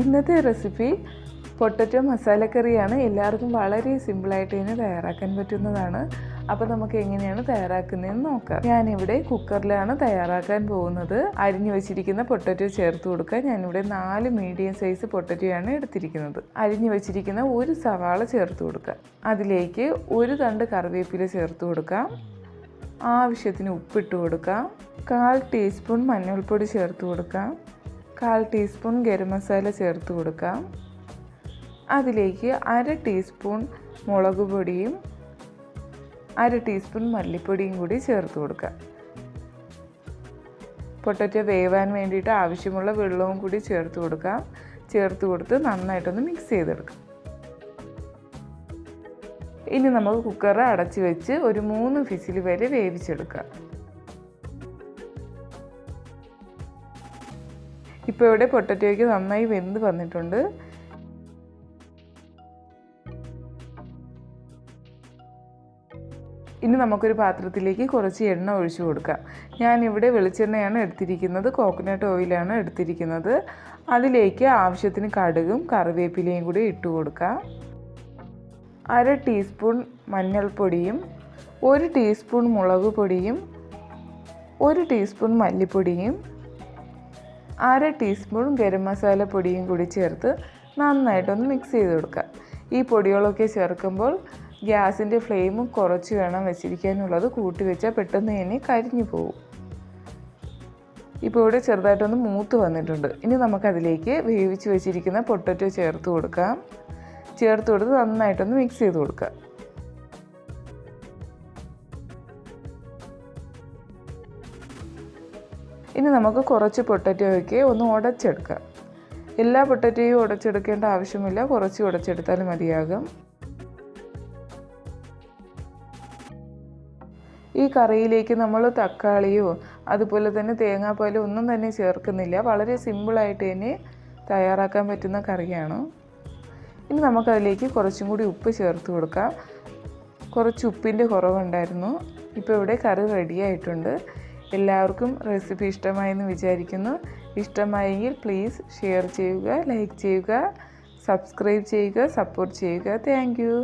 ഇന്നത്തെ recipe potato മസാലക്കറിയാണ്. എല്ലാവർക്കും വളരെ സിമ്പിളായിട്ട് തന്നെ തയ്യാറാക്കാൻ പറ്റുന്നതാണ്. അപ്പോൾ നമുക്ക് എങ്ങനെയാണ് തയ്യാറാക്കുന്നതെന്ന് നോക്കാം. ഞാനിവിടെ കുക്കറിലാണ് തയ്യാറാക്കാൻ പോകുന്നത്. അരിഞ്ഞു വെച്ചിരിക്കുന്ന പൊട്ടറ്റോ ചേർത്ത് കൊടുക്കുക. ഞാനിവിടെ 4 മീഡിയം സൈസ് പൊട്ടറ്റോയാണ് എടുത്തിരിക്കുന്നത്. അരിഞ്ഞു വെച്ചിരിക്കുന്ന ഒരു സവാള ചേർത്ത് കൊടുക്കുക. അതിലേക്ക് ഒരു തണ്ട് കറിവേപ്പില ചേർത്ത് കൊടുക്കാം. ആവശ്യത്തിന് ഉപ്പിട്ട് കൊടുക്കാം. 1/4 ടീസ്പൂൺ മഞ്ഞൾപ്പൊടി ചേർത്ത് കൊടുക്കാം. 1/4 ടീസ്പൂൺ ഗരം മസാല ചേർത്ത് കൊടുക്കാം. അതിലേക്ക് 1/2 ടീസ്പൂൺ മുളക് പൊടിയും 1/2 ടീസ്പൂൺ മല്ലിപ്പൊടിയും കൂടി ചേർത്ത് കൊടുക്കാം. പൊട്ടറ്റോ വേവാൻ വേണ്ടിയിട്ട് ആവശ്യമുള്ള വെള്ളവും കൂടി ചേർത്ത് കൊടുക്കാം. ചേർത്ത് കൊടുത്ത് നന്നായിട്ടൊന്ന് മിക്സ് ചെയ്തെടുക്കാം. ഇനി നമുക്ക് കുക്കർ അടച്ച് വെച്ച് ഒരു 3 വിസിൽ വരെ വേവിച്ചെടുക്കാം. ഇപ്പോൾ ഇവിടെ പൊട്ടറ്റോയ്ക്ക് നന്നായി വെന്ത് വന്നിട്ടുണ്ട്. ഇനി നമുക്കൊരു പാത്രത്തിലേക്ക് കുറച്ച് എണ്ണ ഒഴിച്ചു കൊടുക്കാം. ഞാനിവിടെ വെളിച്ചെണ്ണയാണ് എടുത്തിരിക്കുന്നത്, കോക്കനട്ട് ഓയിലാണ് എടുത്തിരിക്കുന്നത്. അതിലേക്ക് ആവശ്യത്തിന് കടുകും കറിവേപ്പിലയും കൂടി ഇട്ട് കൊടുക്കാം. 1/2 ടീസ്പൂൺ മഞ്ഞൾപ്പൊടിയും 1 ടീസ്പൂൺ മുളക് പൊടിയും 1 ടീസ്പൂൺ മല്ലിപ്പൊടിയും 1/2 ടീസ്പൂൺ ഗരം മസാല പൊടിയും കൂടി ചേർത്ത് നന്നായിട്ടൊന്ന് മിക്സ് ചെയ്ത് കൊടുക്കുക. ഈ പൊടികളൊക്കെ ചേർക്കുമ്പോൾ ഗ്യാസിൻ്റെ ഫ്ലെയിം കുറച്ച് വേണം വെച്ചിരിക്കാനുള്ളത്. കൂട്ടി വെച്ചാൽ പെട്ടെന്ന് തന്നെ കരിഞ്ഞു പോകും. ഇപ്പോൾ ഇവിടെ ചെറുതായിട്ടൊന്ന് മൂത്ത് വന്നിട്ടുണ്ട്. ഇനി നമുക്കതിലേക്ക് വേവിച്ച് വെച്ചിരിക്കുന്ന പൊട്ടറ്റോ ചേർത്ത് കൊടുക്കാം. ചേർത്ത് കൊടുത്ത് നന്നായിട്ടൊന്ന് മിക്സ് ചെയ്ത് കൊടുക്കുക. ഇനി നമുക്ക് കുറച്ച് പൊട്ടറ്റോയൊക്കെ ഒന്ന് ഉടച്ചെടുക്കാം. എല്ലാ പൊട്ടറ്റോയും ഉടച്ചെടുക്കേണ്ട ആവശ്യമില്ല, കുറച്ച് ഉടച്ചെടുത്താലും മതിയാകും. ഈ കറിയിലേക്ക് നമ്മൾ തക്കാളിയോ അതുപോലെ തന്നെ തേങ്ങാപ്പാലോ ഒന്നും തന്നെ ചേർക്കുന്നില്ല. വളരെ സിമ്പിളായിട്ട് തന്നെ തയ്യാറാക്കാൻ പറ്റുന്ന കറിയാണ്. ഇനി നമുക്കതിലേക്ക് കുറച്ചും കൂടി ഉപ്പ് ചേർത്ത് കൊടുക്കാം. കുറച്ച് ഉപ്പിൻ്റെ കുറവുണ്ടായിരുന്നു. ഇപ്പോൾ ഇവിടെ കറി റെഡിയായിട്ടുണ്ട്. എല്ലാവർക്കും റെസിപ്പി ഇഷ്ടമായെന്ന് വിചാരിക്കുന്നു. ഇഷ്ടമായെങ്കിൽ പ്ലീസ് ഷെയർ ചെയ്യുക, ലൈക്ക് ചെയ്യുക, സബ്സ്ക്രൈബ് ചെയ്യുക, സപ്പോർട്ട് ചെയ്യുക. Thank you.